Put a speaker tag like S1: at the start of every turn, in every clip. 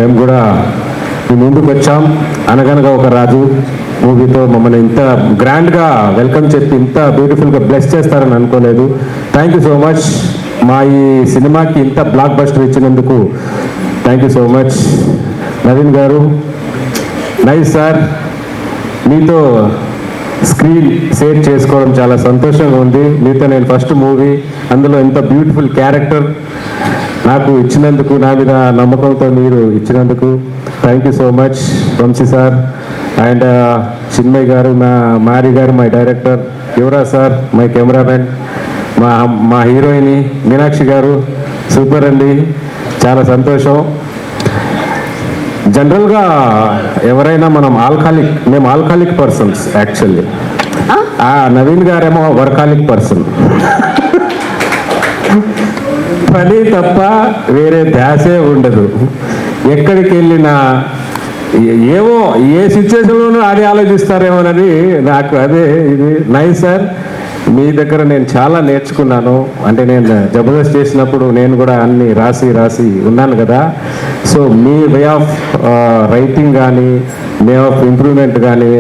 S1: మేము కూడా మీ ముందుకు వచ్చాం. అనగనగా ఒక రాజు మూవీతో మమ్మల్ని ఇంత గ్రాండ్గా వెల్కమ్ చెప్పి ఇంత బ్యూటిఫుల్గా బ్లెస్ చేస్తారని అనుకోలేదు. Thank you so much. మా ఈ సినిమాకి ఇంత బ్లాక్ బస్టర్ ఇచ్చినందుకు thank you so much. Naveen గారు, నైస్ సార్, మీతో స్క్రీన్ షేర్ చేసుకోవడం చాలా సంతోషంగా ఉంది. మీతో నేను ఫస్ట్ మూవీ, అందులో ఎంత బ్యూటిఫుల్ క్యారెక్టర్ నాకు ఇచ్చినందుకు, నా మీద నమ్మకంతో మీరు ఇచ్చినందుకు thank you so much. Vamsi sir and Chinmay garu, Mari garu my director, Yuvaraj sir my cameraman, మా హీరోయిన్ మీనాక్షి గారు సూపర్ అండి, చాలా సంతోషం. జనరల్గా ఎవరైనా మేము ఆల్కహాలిక్ పర్సన్స్ యాక్చువల్లీ. నవీన్ గారేమో వర్కాలిక్ పర్సన్. పని తప్ప వేరే ధ్యాసే ఉండదు. ఎక్కడికి వెళ్ళినా ఏవో ఏ సిచ్యువేషన్లోనూ అది ఆలోచిస్తారేమోనని నాకు అదే ఇది. నైస్ సార్, మీ దగ్గర నేను చాలా నేర్చుకున్నాను. అంటే నేను జబర్దస్త్ చేసినప్పుడు నేను కూడా అన్ని రాసి ఉన్నాను కదా. So me way of writing కానీ, వే ఆఫ్ ఇంప్రూవ్మెంట్ కానీ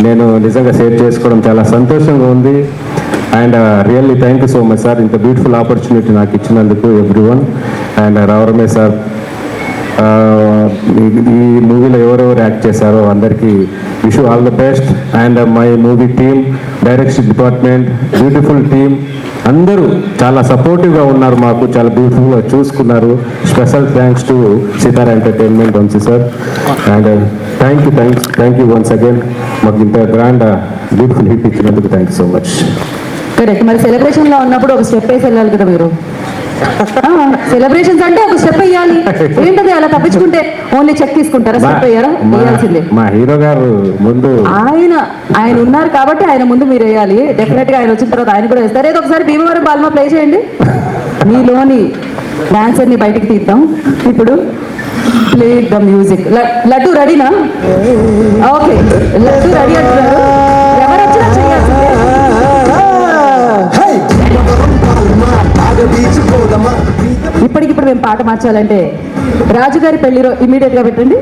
S1: నేను నిజంగా షేర్ చేసుకోవడం చాలా సంతోషంగా ఉంది. And really thank you so much sir, ఇంత బ్యూటిఫుల్ ఆపర్చునిటీ నాకు ఇచ్చినందుకు ఎవ్రీవన్. అండ్ రావరమే సార్, ఈ మూవీలో ఎవరెవరు యాక్ట్ చేశారో అందరికీ wish all the best. And my movie team, direction department, beautiful team అందరూ చాలా సపోర్టివ్గా ఉన్నారు, మాకు చాలా బ్యూటిఫుల్గా చూసుకున్నారు. Special thanks to Sitara entertainment Vamsi sir. And thank you once again, మాకు ఇంత గ్రాండ్ బ్యూటిఫుల్ హిట్ ఇచ్చినందుకు thank you so much.
S2: Correct. మరి సెలబ్రేషన్లో ఉన్నప్పుడు ఒక స్టెప్ వేసి వెళ్ళాలి కదా మీరు. సెలబ్రేషన్స్ అంటే ఒక స్టెప్ వేయాలి. ఏంటది అలా తప్పించుకుంటే ఓన్లీ చెక్ తీసుకుంటారా? స్టెప్ వేయారా? వేయాల్సిందే.
S1: మా హీరో గారు ముందు
S2: ఆయన ఉన్నారు కాబట్టి ఆయన ముందు మీరు వేయాలి. డెఫినెట్ గా ఆయన వచ్చిన తర్వాత ఆయన కూడా వేస్తారు. ఏదో ఒకసారి భీమవరం బాల్మా ప్లే చేయండి. మీలోని డాన్సర్ ని బయటికి తీద్దాం. ఇప్పుడు ప్లే ద మ్యూజిక్. లడ్డు రెడీనా? ఓకే, లడ్డు రెడీ అంటున్నారు. ఎవరు వచ్చినా చేయాల్సిందే. ఇప్పటికిప్పుడు మేము పాట మార్చాలంటే రాజుగారి పెళ్లిలో ఇమీడియట్ గా పెట్టండి.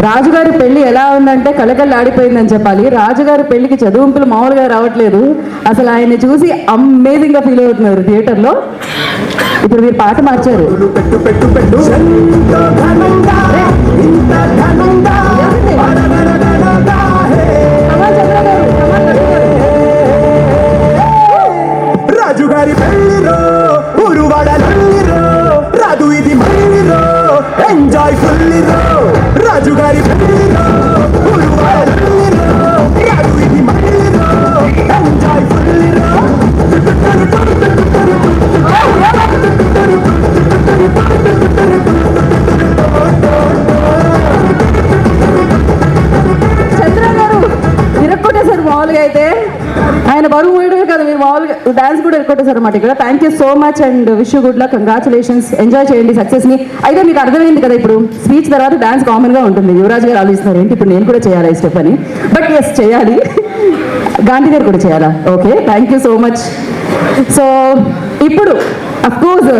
S2: రాజుగారి పెళ్లి ఎలా ఉందంటే కలకల్లా ఆడిపోయిందని చెప్పాలి. రాజుగారి పెళ్లికి చదువుంపులు మామూలుగా రావట్లేదు. అసలు ఆయన్ని చూసి అమేజింగ్ గా ఫీల్ అవుతున్నారు థియేటర్ లో. ఇప్పుడు మీరు పాట మార్చారు.
S3: రాజుగారి పెళ్లిరో ఊరువాడలో రాదు ఇది మళ్ళీరో ఎంజాయ్ ఫుల్లిరో. రాజుగారి పెళ్లిరో ఊరువాడలో రాదు ఇది మళ్ళీరో ఎంజాయ్ ఫుల్లిరో.
S2: చంద్ర గారు ఇరక్కొట్టేశారు. మామూలుగా అయితే ఆయన బరువు వేయడమే కదా, మీరు మామూలుగా డాన్స్ కూడా ఎక్కొట్టేశారు అన్నమాట ఇక్కడ. Thank you so much and wish you good luck, congratulations. Enjoy చేయండి సక్సెస్ ని. అయితే మీకు అర్థమైంది కదా, ఇప్పుడు స్పీచ్ తర్వాత డాన్స్ కామన్ గా ఉంటుంది. యువరాజ్ గారు ఆలోచిస్తున్నారు ఏంటి ఇప్పుడు నేను కూడా చేయాలా ఈ స్టెప్ అని. బట్ ఎస్ చేయాలి. గాంధీ గారు కూడా చేయాలా? Okay, thank you so much. So ఇప్పుడు అఫ్ కోర్స్